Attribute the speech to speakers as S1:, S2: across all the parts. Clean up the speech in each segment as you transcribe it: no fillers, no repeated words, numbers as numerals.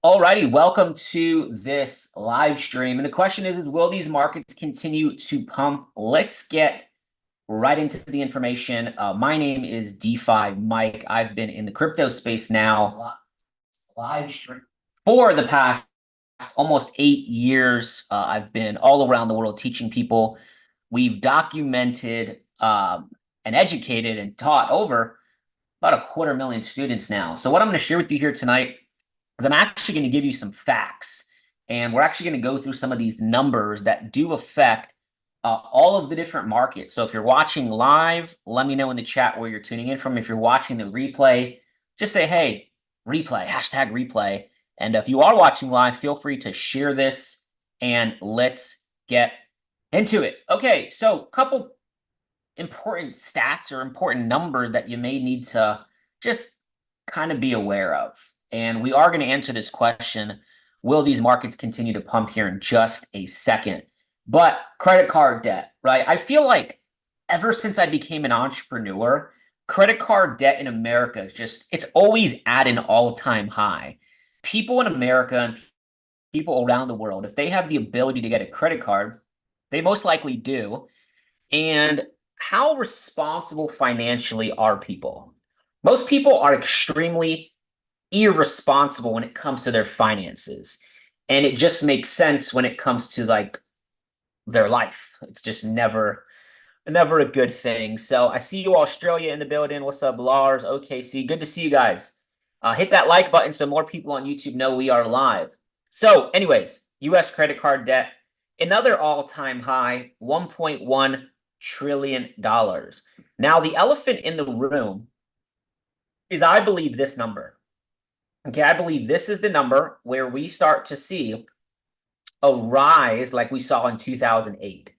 S1: Alrighty, welcome to this live stream. And the question is will these markets continue to pump? Let's get right into the information. My name is DeFi Mike. I've been in the crypto space now live stream for the past almost 8 years. I've been all around the world teaching people. We've documented and educated and taught over about 250,000 students now. So what I'm going to share with you here tonight is I'm actually going to give you some facts, and we're actually going to go through some of these numbers that do affect all of the different markets. So if you're watching live, let me know in the chat where you're tuning in from. If you're watching the replay, just say, hey, replay, hashtag replay. And if you are watching live, feel free to share this, and let's get into it. Okay, so a couple important stats or important numbers that you may need to just kind of be aware of. And we are going to answer this question, will these markets continue to pump here in just a second? But credit card debt, right? I feel like ever since I became an entrepreneur, credit card debt in America is just, it's always at an all-time high. People in America and people around the world, if they have the ability to get a credit card, they most likely do. And how responsible financially are people? Most people are extremely irresponsible when it comes to their finances. And it just makes sense when it comes to like their life. It's just never a good thing. So I see you, Australia, in the building. What's up, Lars? OKC, good to see you guys. Hit that like button so more people on YouTube know we are live. So anyways, US credit card debt, another all-time high, $1.1 trillion. Now, the elephant in the room is, I believe, this number. Okay, I believe this is the number where we start to see a rise like we saw in 2008.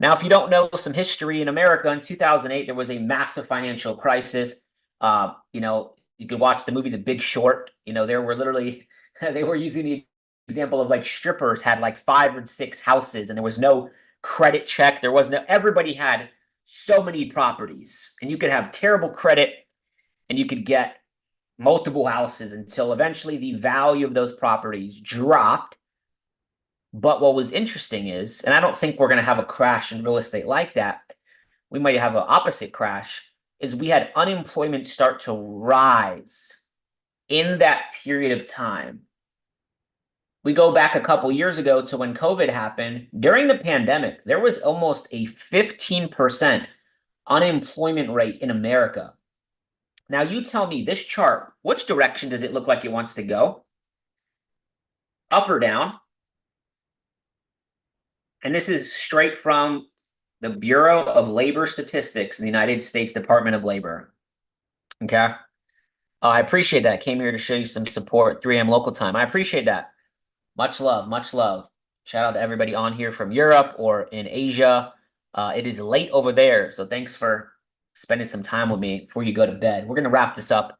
S1: Now, if you don't know some history in America, in 2008, there was a massive financial crisis. You could watch the movie The Big Short. There were literally, they were using the example of like strippers had like 5 or 6 houses and there was no credit check. There was no, everybody had so many properties and you could have terrible credit and you could get multiple houses until eventually the value of those properties dropped. But what was interesting is, and I don't think we're going to have a crash in real estate like that, we might have an opposite crash, is we had unemployment start to rise in that period of time. We go back a couple years ago to when COVID happened. During the pandemic, there was almost a 15% unemployment rate in America. Now, you tell me this chart, which direction does it look like it wants to go? Up or down? And this is straight from the Bureau of Labor Statistics in the United States Department of Labor. Okay. I appreciate that. Came here to show you some support, 3 a.m. local time. I appreciate that. Much love, much love. Shout out to everybody on here from Europe or in Asia. It is late over there, so thanks for spending some time with me before you go to bed. We're going to wrap this up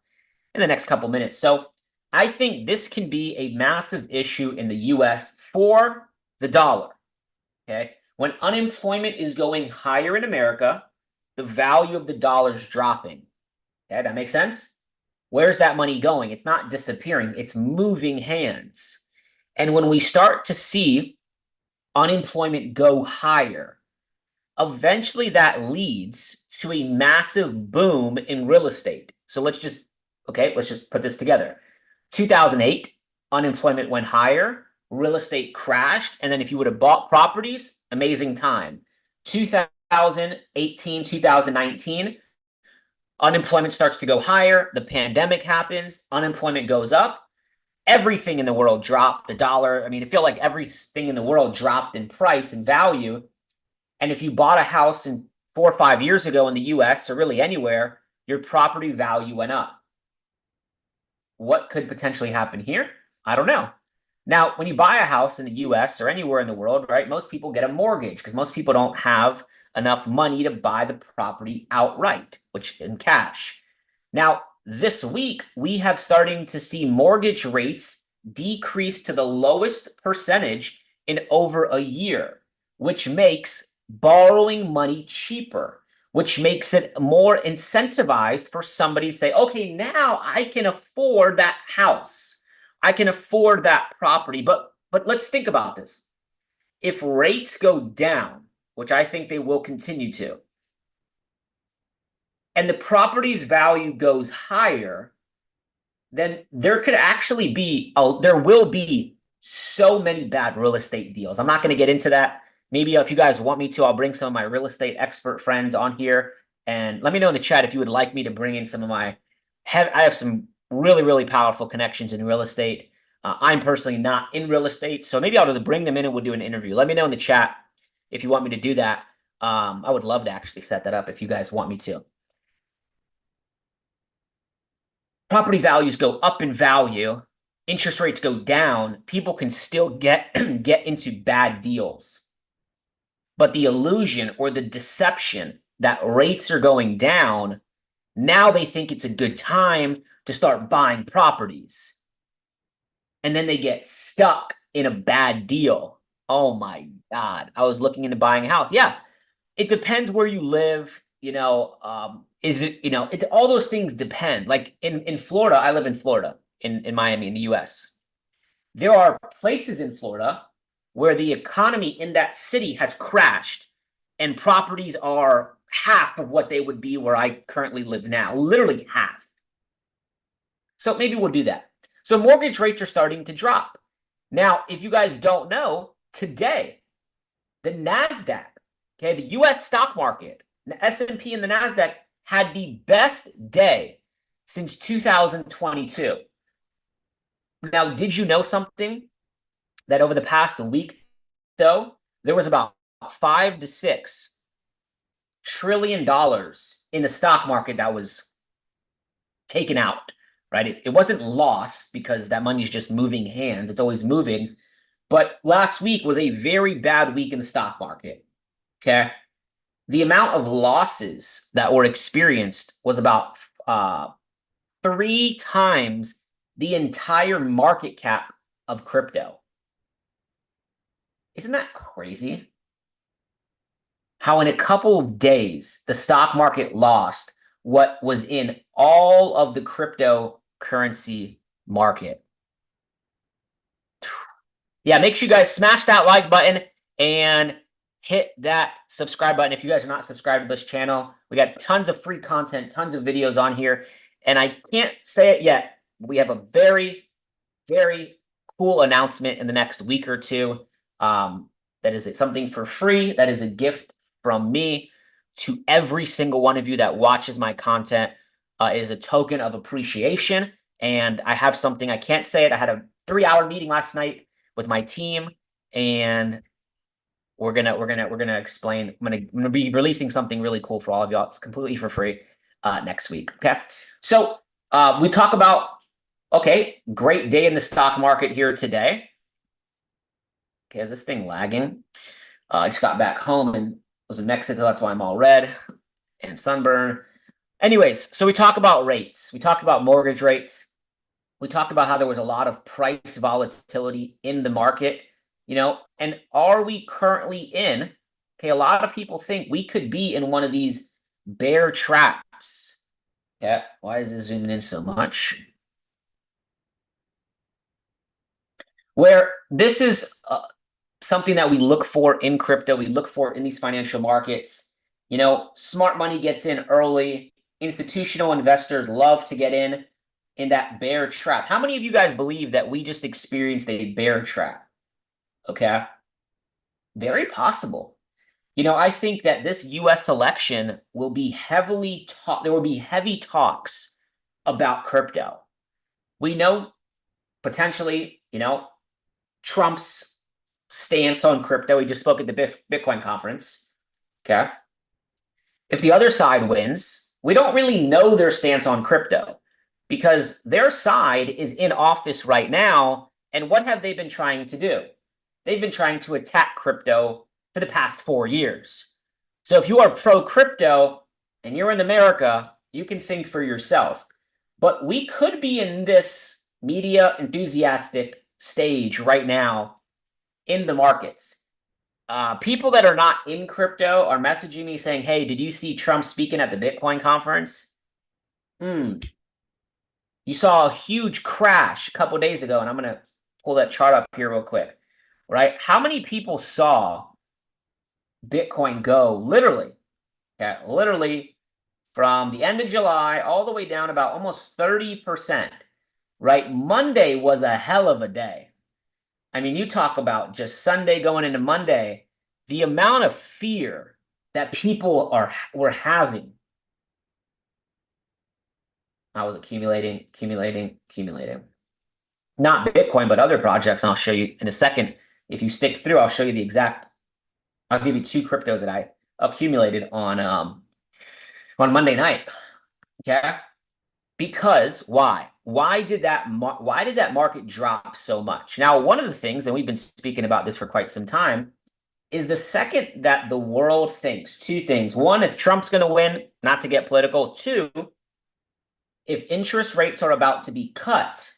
S1: in the next couple minutes. So I think this can be a massive issue in the US for the dollar. Okay. When unemployment is going higher in America, the value of the dollar is dropping. Okay, that makes sense? Where's that money going? It's not disappearing, it's moving hands. And when we start to see unemployment go higher, eventually that leads to a massive boom in real estate. So let's just put this together. 2008, unemployment went higher, real estate crashed, and then if you would have bought properties, amazing time. 2018, 2019, unemployment starts to go higher, the pandemic happens, unemployment goes up, everything in the world dropped, the dollar, I mean, I feel like everything in the world dropped in price and value. And if you bought a house 4 or 5 years ago in the US or really anywhere, your property value went up. What could potentially happen here? I don't know. Now, when you buy a house in the US or anywhere in the world, right, most people get a mortgage because most people don't have enough money to buy the property outright, which in cash. Now, this week, we have starting to see mortgage rates decrease to the lowest percentage in over a year, which makes borrowing money cheaper, which makes it more incentivized for somebody to say, okay, now I can afford that house. I can afford that property. But let's think about this. If rates go down, which I think they will continue to, and the property's value goes higher, then there could actually be there will be so many bad real estate deals. I'm not going to get into that. Maybe if you guys want me to, I'll bring some of my real estate expert friends on here, and let me know in the chat if you would like me to bring in some of my. I have some really, really powerful connections in real estate. I'm personally not in real estate, so maybe I'll just bring them in and we'll do an interview. Let me know in the chat if you want me to do that. I would love to actually set that up if you guys want me to. Property values go up in value, interest rates go down, people can still get into bad deals. But the illusion or the deception that rates are going down, now they think it's a good time to start buying properties. And then they get stuck in a bad deal. Oh my God. I was looking into buying a house. Yeah, it depends where you live. Is it, all those things depend. Like in Florida, I live in Florida, in Miami, in the US. There are places in Florida where the economy in that city has crashed and properties are half of what they would be where I currently live now, literally half. So maybe we'll do that. So mortgage rates are starting to drop. Now, if you guys don't know, today, the NASDAQ, okay, the US stock market, the S&P and the NASDAQ had the best day since 2022. Now, did you know something? That over the past week, though, there was about $5 to $6 trillion in the stock market that was taken out, right? It wasn't lost because that money is just moving hands. It's always moving. But last week was a very bad week in the stock market, okay? The amount of losses that were experienced was about 3 times the entire market cap of crypto. Isn't that crazy? How in a couple of days, the stock market lost what was in all of the cryptocurrency market. Yeah, make sure you guys smash that like button and hit that subscribe button. If you guys are not subscribed to this channel, we got tons of free content, tons of videos on here. And I can't say it yet. We have a very, very cool announcement in the next week or two. That is something for free. That is a gift from me to every single one of you that watches my content. It is a token of appreciation. And I have something, I can't say it. I had a 3-hour meeting last night with my team, and we're gonna explain. I'm gonna be releasing something really cool for all of y'all. It's completely for free next week. Okay. So we talk about, okay, great day in the stock market here today. Okay, is this thing lagging? I just got back home and was in Mexico. That's why I'm all red and sunburn. Anyways, so we talk about rates. We talked about mortgage rates. We talked about how there was a lot of price volatility in the market, and are we currently in? Okay, a lot of people think we could be in one of these bear traps. Yeah, why is it zooming in so much? Where this is something that we look for in crypto, we look for in these financial markets. Smart money gets in early. Institutional investors love to get in that bear trap. How many of you guys believe that we just experienced a bear trap? Okay. Very possible. I think that this US election will be heavily there will be heavy talks about crypto. We know potentially, Trump's stance on crypto. He just spoke at the Bitcoin conference. Okay. If the other side wins, we don't really know their stance on crypto because their side is in office right now. And what have they been trying to do? They've been trying to attack crypto for the past 4 years. So if you are pro crypto and you're in America, you can think for yourself. But we could be in this media enthusiastic stage right now in the markets. People that are not in crypto are messaging me saying, hey, did you see Trump speaking at the Bitcoin conference? You saw a huge crash a couple days ago, and I'm going to pull that chart up here real quick, right? How many people saw Bitcoin go literally, okay, literally from the end of July all the way down about almost 30%, right? Monday was a hell of a day. I mean, you talk about just Sunday going into Monday, the amount of fear that people were having. I was accumulating, accumulating, accumulating. Not Bitcoin, but other projects. And I'll show you in a second. If you stick through, I'll show you the exact. I'll give you two cryptos that I accumulated on Monday night. Okay, because why? Why did that market drop so much? Now, one of the things, and we've been speaking about this for quite some time, is the second that the world thinks two things. One, if Trump's going to win, not to get political. Two, if interest rates are about to be cut.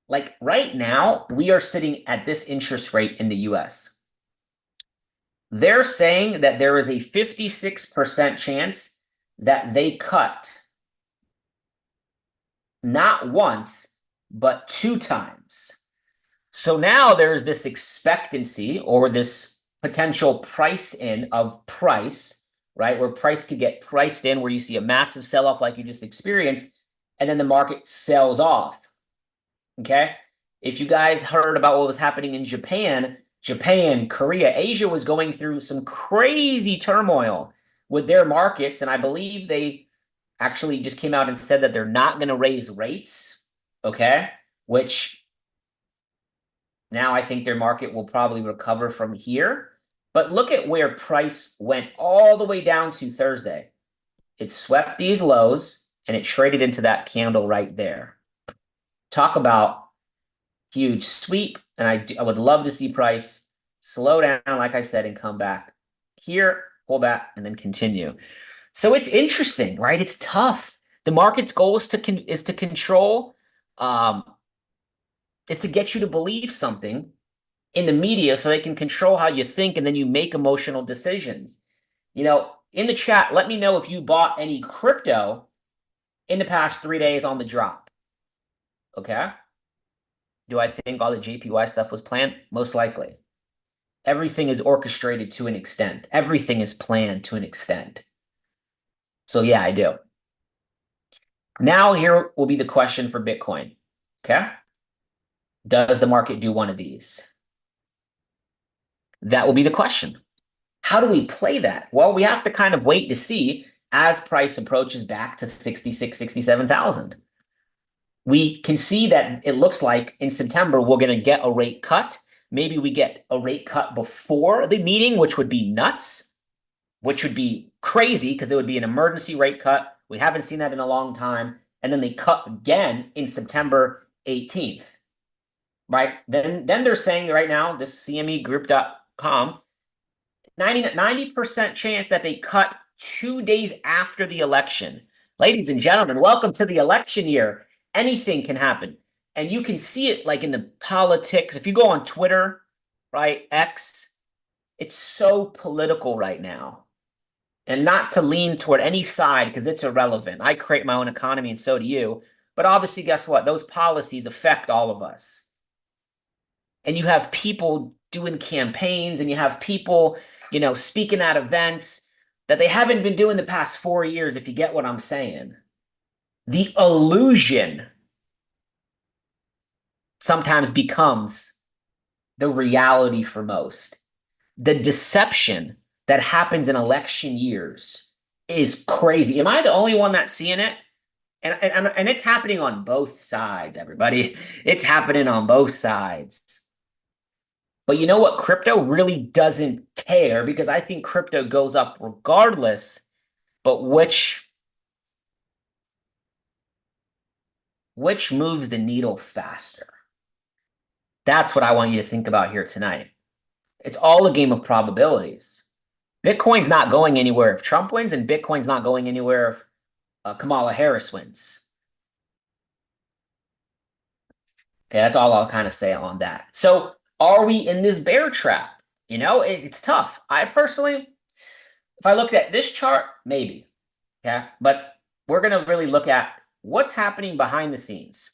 S1: Like right now, we are sitting at this interest rate in the US. They're saying that there is a 56% chance that they cut not once, but two times. So now there's this expectancy or this potential price in of price, right? Where price could get priced in, where you see a massive sell off like you just experienced, and then the market sells off. Okay. If you guys heard about what was happening in Japan, Korea, Asia was going through some crazy turmoil with their markets. And I believe they actually just came out and said that they're not going to raise rates. Okay. Which now I think their market will probably recover from here. But look at where price went all the way down to Thursday. It swept these lows and it traded into that candle right there. Talk about huge sweep. And I would love to see price slow down, like I said, and come back here, pull back, and then continue. So it's interesting, right? It's tough. The market's goal is to control, is to get you to believe something in the media so they can control how you think and then you make emotional decisions. You know, in the chat, let me know if you bought any crypto in the past 3 days on the drop. Okay. Do I think all the JPY stuff was planned? Most likely. Everything is orchestrated to an extent. Everything is planned to an extent. So yeah, I do. Now here will be the question for Bitcoin. Okay. Does the market do one of these? That will be the question. How do we play that? Well, we have to kind of wait to see as price approaches back to 66, 67,000. We can see that it looks like in September, we're going to get a rate cut. Maybe we get a rate cut before the meeting, which would be nuts, which would be crazy because it would be an emergency rate cut. We haven't seen that in a long time. And then they cut again in September 18th, right? Then they're saying right now, this CMEgroup.com, 90% chance that they cut 2 days after the election. Ladies and gentlemen, welcome to the election year. Anything can happen. And you can see it like in the politics. If you go on Twitter, right, X, it's so political right now. And not to lean toward any side because it's irrelevant. I create my own economy and so do you. But obviously, guess what? Those policies affect all of us. And you have people doing campaigns and you have people, you know, speaking at events that they haven't been doing the past 4 years, if you get what I'm saying. The illusion sometimes becomes the reality for most. The deception that happens in election years is crazy. Am I the only one that's seeing it? And it's happening on both sides, everybody. It's happening on both sides. But you know what? Crypto really doesn't care because I think crypto goes up regardless. But which moves the needle faster? That's what I want you to think about here tonight. It's all a game of probabilities. Bitcoin's not going anywhere if Trump wins, and Bitcoin's not going anywhere if Kamala Harris wins. Okay, that's all I'll kind of say on that. So are we in this bear trap? You know, it's tough. I personally, if I looked at this chart, maybe. Okay, but we're going to really look at what's happening behind the scenes?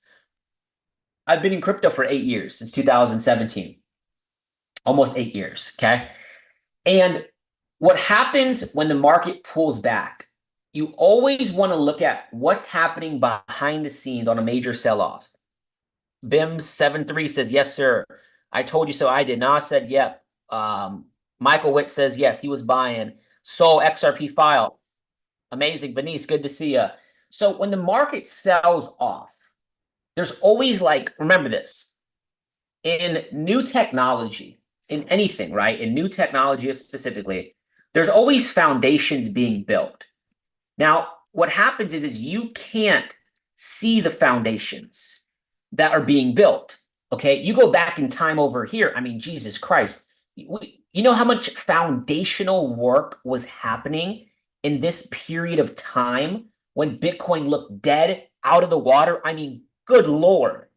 S1: I've been in crypto for 8 years, since 2017, almost 8 years. Okay. And what happens when the market pulls back? You always want to look at what's happening behind the scenes on a major sell-off. BIMS73 says, yes, sir. I told you so. I did not said, yep. Michael Witt says, yes, he was buying. Soul XRP file. Amazing. Benice, good to see you. So when the market sells off, there's always like, remember this, in new technology, in anything, right? In new technology specifically, there's always foundations being built. Now, what happens is you can't see the foundations that are being built. Okay, you go back in time over here. I mean, Jesus Christ, you know how much foundational work was happening in this period of time when Bitcoin looked dead out of the water? I mean, good Lord,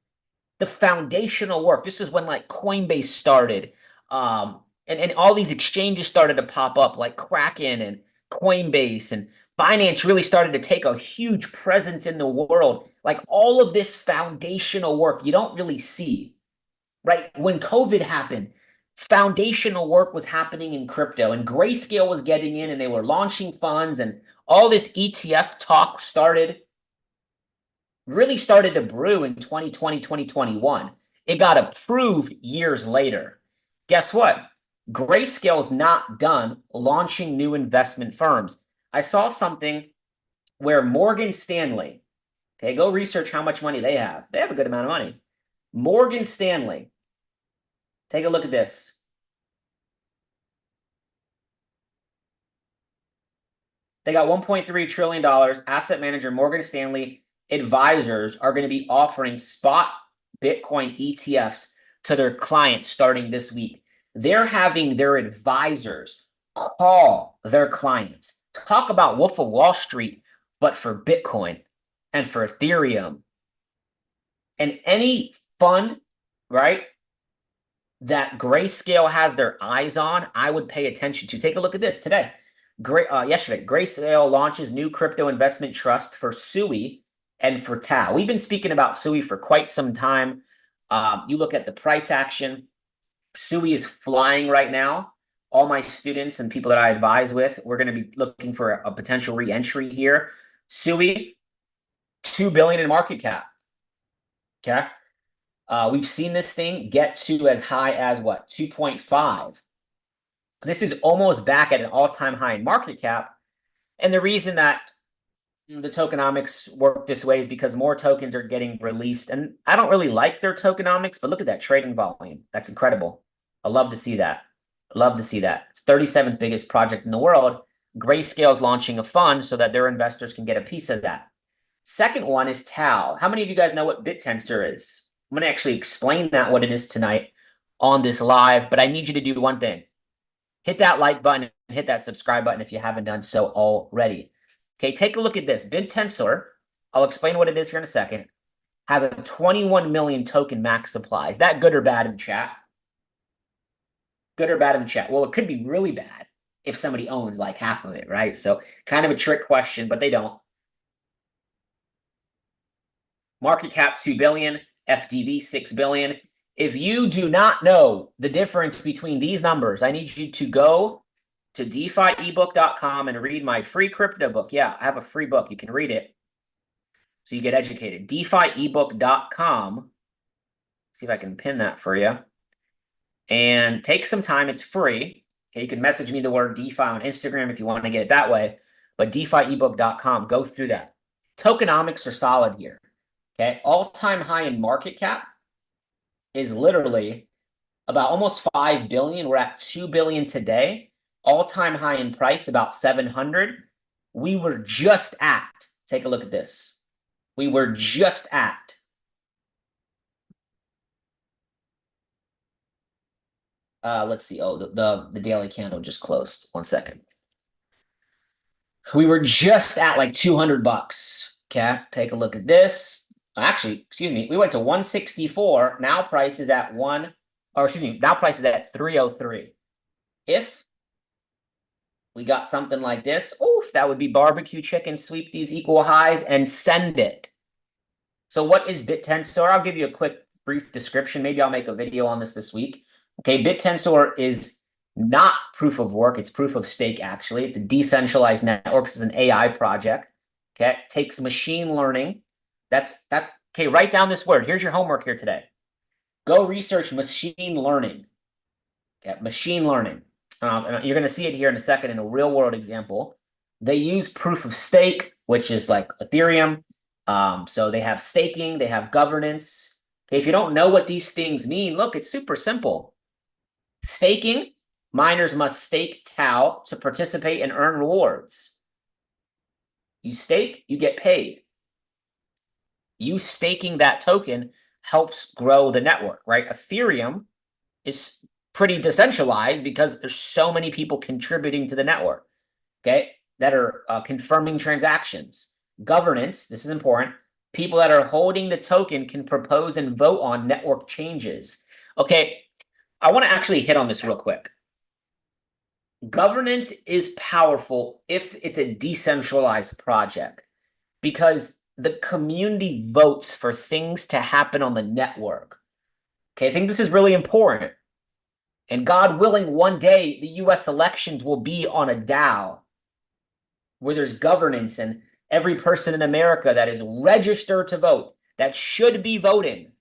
S1: the foundational work. This is when like Coinbase started, and all these exchanges started to pop up, like Kraken and Coinbase, and Binance really started to take a huge presence in the world. Like all of this foundational work you don't really see, right? When COVID happened, foundational work was happening in crypto, and Grayscale was getting in, and they were launching funds, and all this ETF talk really started to brew in 2020, 2021. It got approved years later. Guess what? Grayscale is not done launching new investment firms. I saw something where Morgan Stanley, okay, go research how much money they have. They have a good amount of money. Morgan Stanley, take a look at this. They got $1.3 trillion. Asset manager Morgan Stanley advisors are going to be offering spot Bitcoin ETFs to their clients starting this week. They're having their advisors call their clients. Talk about Wolf of Wall Street, but for Bitcoin and for Ethereum. And any fund, right, that Grayscale has their eyes on, I would pay attention to. Take a look at this today. Yesterday, Grayscale launches new crypto investment trust for Sui and for Tau. We've been speaking about Sui for quite some time. You look at the price action. Sui is flying right now. All my students and people that I advise with, we're going to be looking for a potential re-entry here. Sui, $2 billion in market cap. Okay. We've seen this thing get to as high as what? 2.5. This is almost back at an all-time high in market cap. And the reason that the tokenomics work this way is because more tokens are getting released. And I don't really like their tokenomics, but look at that trading volume. That's incredible. I love to see that. I love to see that. It's 37th biggest project in the world. Grayscale is launching a fund so that their investors can get a piece of that. Second one is Tau. How many of you guys know what BitTensor is? I'm going to actually explain what it is tonight on this live, but I need you to do one thing. Hit that like button and hit that subscribe button if you haven't done so already. Okay, take a look at this. BitTensor, I'll explain what it is here in a second, has a 21 million token max supply. Is that good or bad in the chat? Good or bad in the chat? Well, it could be really bad if somebody owns like half of it, right? So kind of a trick question, but they don't. Market cap 2 billion, FDV 6 billion. If you do not know the difference between these numbers, I need you to go to DeFiEbook.com and read my free crypto book. Yeah, I have a free book. You can read it so you get educated. DeFiEbook.com. See if I can pin that for you. And take some time. It's free. Okay, you can message me the word DeFi on Instagram if you want to get it that way. But DeFiEbook.com, go through that. Tokenomics are solid here. Okay, all-time high in market cap is literally about almost 5 billion. We're at 2 billion today. All-time high in price, about 700. We were just at, take a look at this. We were just at let's see. Oh, the daily candle just closed. 1 second. We were just at like 200 bucks. Okay, take a look at this. Actually, excuse me, we went to 164. Now price is at now price is at 303. If we got something like this, oof, that would be barbecue chicken, sweep these equal highs and send it. So what is BitTensor? I'll give you a quick brief description. Maybe I'll make a video on this week. Okay, BitTensor is not proof of work. It's proof of stake, actually. It's a decentralized network. This is an AI project. Okay, it takes machine learning. That's okay. Write down this word. Here's your homework here today. Go research machine learning. Okay, machine learning. And you're going to see it here in a second in a real world example. They use proof of stake, which is like Ethereum. So they have staking, they have governance. Okay, if you don't know what these things mean, look, it's super simple. Staking, miners must stake Tau to participate and earn rewards. You stake, you get paid. You staking that token helps grow the network, right? Ethereum is pretty decentralized because there's so many people contributing to the network, okay, that are confirming transactions. Governance, this is important. People that are holding the token can propose and vote on network changes. Okay, I want to actually hit on this real quick. Governance is powerful if it's a decentralized project because the community votes for things to happen on the network. Okay, I think this is really important. And God willing, one day the US elections will be on a DAO where there's governance and every person in America that is registered to vote, that should be voting.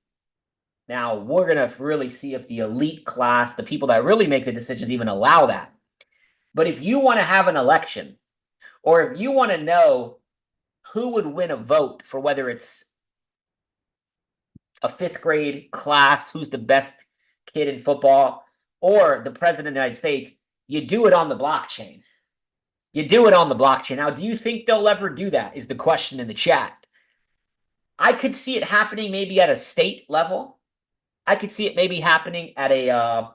S1: Now, we're going to really see if the elite class, the people that really make the decisions, even allow that. But if you want to have an election, or if you want to know who would win a vote for whether it's a fifth grade class, who's the best kid in football, or the president of the United States, you do it on the blockchain. You do it on the blockchain. Now, do you think they'll ever do that? Is the question in the chat. I could see it happening maybe at a state level. I could see it maybe happening at a,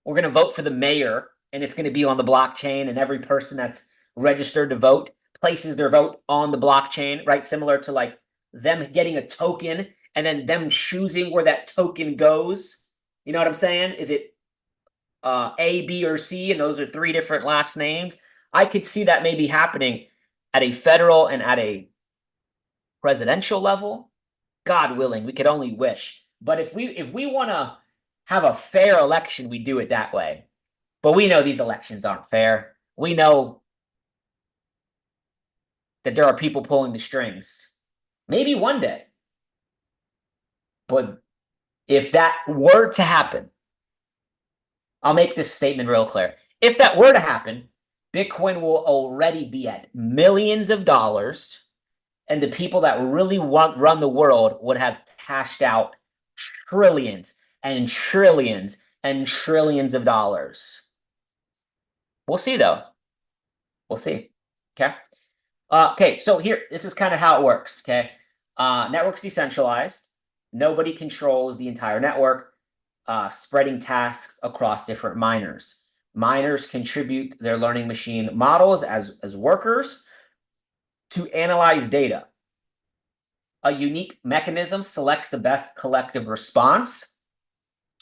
S1: we're going to vote for the mayor and it's going to be on the blockchain and every person that's registered to vote places their vote on the blockchain, right? Similar to like them getting a token and then them choosing where that token goes. You know what I'm saying? Is it A, B, or C, and those are three different last names? I could see that maybe happening at a federal and at a presidential level. God willing, we could only wish. But if we want to have a fair election, we do it that way. But we know these elections aren't fair. We know that there are people pulling the strings. Maybe one day. But if that were to happen, I'll make this statement real clear. If that were to happen, Bitcoin will already be at millions of dollars, and the people that really run the world would have cashed out trillions and trillions and trillions of dollars. We'll see, though. We'll see. Okay. Okay, so here, this is kind of how it works. Okay. Network's decentralized. Nobody controls the entire network, spreading tasks across different miners. Miners contribute their learning machine models as workers to analyze data. A unique mechanism selects the best collective response,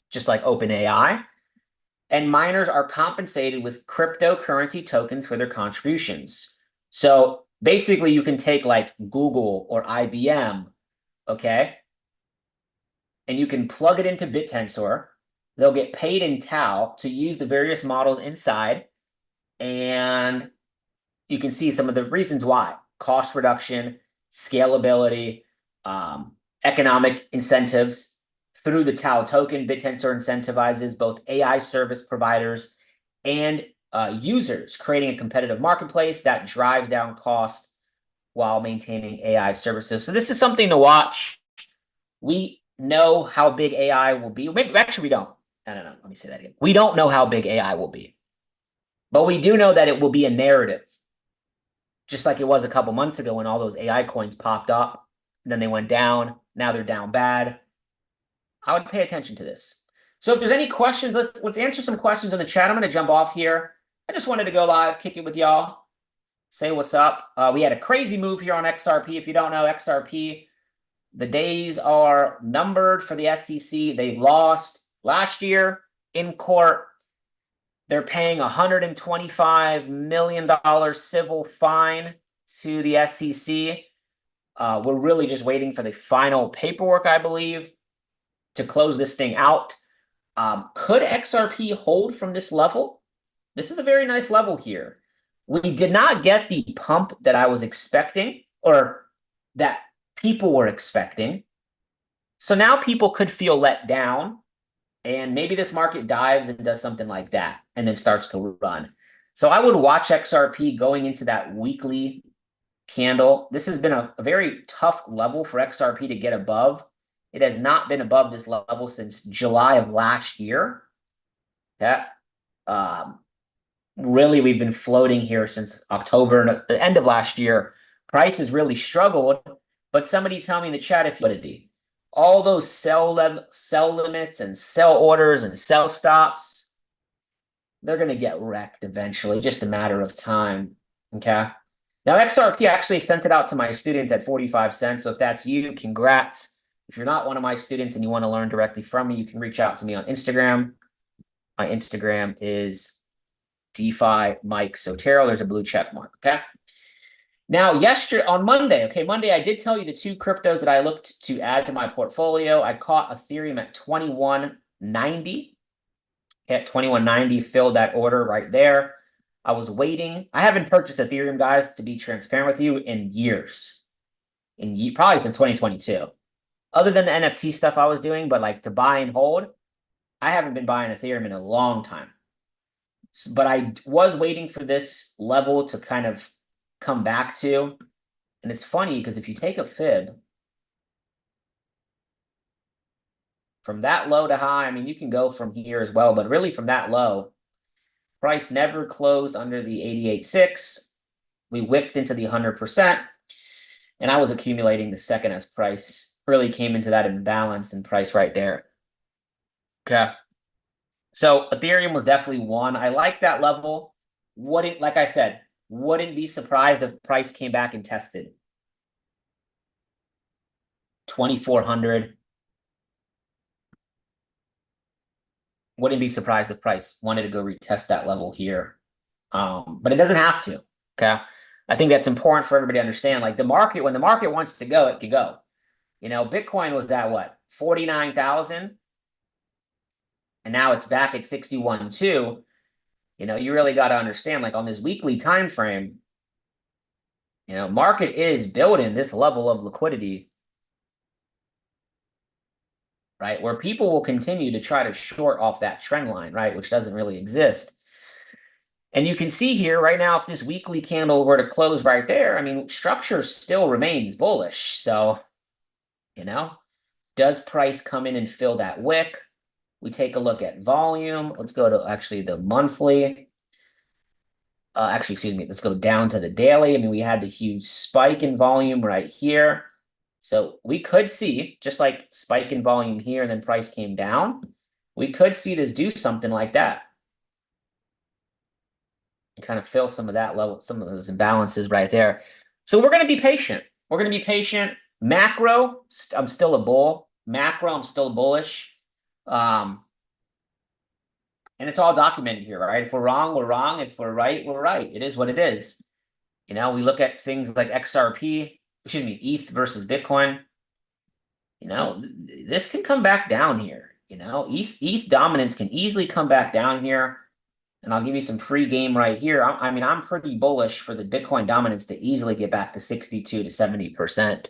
S1: just like OpenAI. And miners are compensated with cryptocurrency tokens for their contributions. So basically, you can take like Google or IBM, okay? And you can plug it into BitTensor. They'll get paid in Tau to use the various models inside. And you can see some of the reasons why. Cost reduction, scalability, economic incentives. Through the Tau token, BitTensor incentivizes both AI service providers and users, creating a competitive marketplace that drives down cost while maintaining AI services. So this is something to watch. We know how big AI will be. Maybe, actually, we don't. I don't know. Let me say that again. We don't know how big AI will be. But we do know that it will be a narrative. Just like it was a couple months ago when all those AI coins popped up. Then they went down. Now they're down bad. I would pay attention to this. So if there's any questions, let's answer some questions in the chat. I'm going to jump off here. I just wanted to go live, kick it with y'all, say what's up. We had a crazy move here on XRP. If you don't know XRP, the days are numbered for the SEC. They lost last year in court. They're paying $125 million civil fine to the SEC. We're really just waiting for the final paperwork, I believe, to close this thing out. Could XRP hold from this level? This is a very nice level here. We did not get the pump that I was expecting, or that people were expecting. So now people could feel let down, and maybe this market dives and does something like that and then starts to run. So I would watch XRP going into that weekly candle. This has been a very tough level for XRP to get above. It has not been above this level since July of last year. Yeah. Really, we've been floating here since October and the end of last year. Price has really struggled, but somebody tell me in the chat if liquidity. All those sell limits and sell orders and sell stops, they're going to get wrecked eventually, just a matter of time. Okay. Now, XRP actually sent it out to my students at 45 cents. So if that's you, congrats. If you're not one of my students and you want to learn directly from me, you can reach out to me on Instagram. My Instagram is DeFi Mike Sotero. There's a blue check mark. Okay. Now, on Monday, Monday, I did tell you the two cryptos that I looked to add to my portfolio. I caught Ethereum at 2190. At 2190, filled that order right there. I was waiting. I haven't purchased Ethereum, guys, to be transparent with you, in years. Probably since 2022. Other than the NFT stuff I was doing, but like to buy and hold, I haven't been buying Ethereum in a long time. But I was waiting for this level to kind of come back to. And it's funny because if you take a fib from that low to high, I mean, you can go from here as well, but really from that low, price never closed under the 88.6. We whipped into the 100%, and I was accumulating the second as price really came into that imbalance in price right there. Okay. So Ethereum was definitely one. I like that level. Like I said, wouldn't be surprised if price came back and tested 2,400. Wouldn't be surprised if price wanted to go retest that level here. But it doesn't have to. Okay. I think that's important for everybody to understand. Like the market, when the market wants to go, it can go. You know, Bitcoin was at what? 49,000. And now it's back at 61.2. You know, you really got to understand, like on this weekly time frame, you know, market is building this level of liquidity, right? Where people will continue to try to short off that trend line, right? Which doesn't really exist. And you can see here right now, if this weekly candle were to close right there, I mean, structure still remains bullish. So, you know, does price come in and fill that wick? We take a look at volume. Let's go to actually the monthly. Excuse me, let's go down to the daily. I mean, we had the huge spike in volume right here. So we could see, just like spike in volume here and then price came down, we could see this do something like that. And kind of fill some of that level, some of those imbalances right there. So we're going to be patient. We're going to be patient. Macro, I'm still a bull. Macro, I'm still bullish. And it's all documented here, right? If we're wrong, we're wrong. If we're right, we're right. It is what it is. You know, we look at things like XRP, excuse me, ETH versus Bitcoin. You know, this can come back down here. You know, ETH dominance can easily come back down here. And I'll give you some free game right here. I mean, I'm pretty bullish for the Bitcoin dominance to easily get back to 62 to 70%.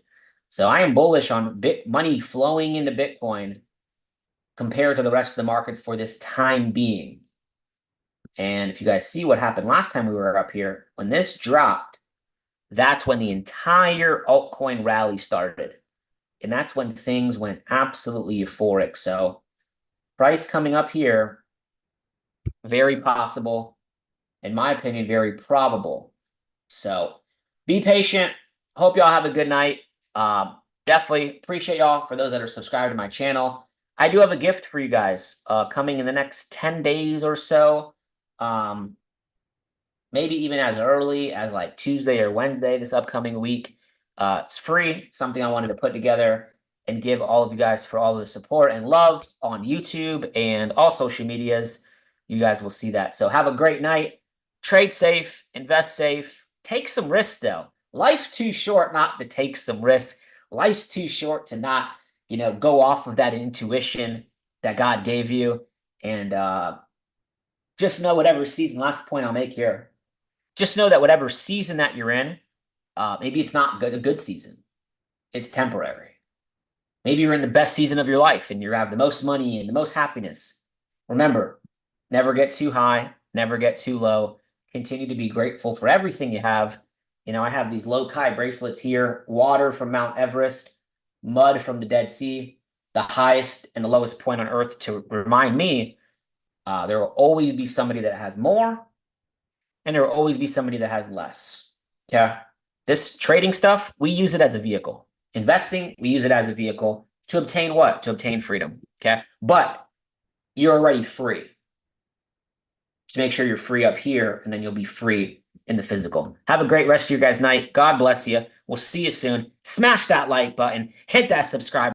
S1: So I am bullish on money flowing into Bitcoin compared to the rest of the market for this time being. And if you guys see what happened last time we were up here, when this dropped, that's when the entire altcoin rally started. And that's when things went absolutely euphoric. So price coming up here, very possible. In my opinion, very probable. So be patient. Hope y'all have a good night. Definitely appreciate y'all for those that are subscribed to my channel. I do have a gift for you guys coming in the next 10 days or so. Maybe even as early as like Tuesday or Wednesday this upcoming week. It's free, something I wanted to put together and give all of you guys for all the support and love on YouTube and all social medias. You guys will see that. So have a great night. Trade safe, invest safe, take some risks though. Life's too short not to take some risks. Life's too short to not, go off of that intuition that God gave you. And just know whatever season, last point I'll make here, just know that whatever season that you're in, maybe it's not a good season. It's temporary. Maybe you're in the best season of your life and you have the most money and the most happiness. Remember, never get too high, never get too low. Continue to be grateful for everything you have. I have these Lokai bracelets here, water from Mount Everest, mud from the Dead Sea, the highest and the lowest point on earth to remind me there will always be somebody that has more and there will always be somebody that has less. Okay. This trading stuff, we use it as a vehicle. Investing, we use it as a vehicle to obtain what? To obtain freedom. Okay. But you're already free. Just make sure you're free up here and then you'll be free in the physical. Have a great rest of your guys' night. God bless you. We'll see you soon. Smash that like button, hit that subscribe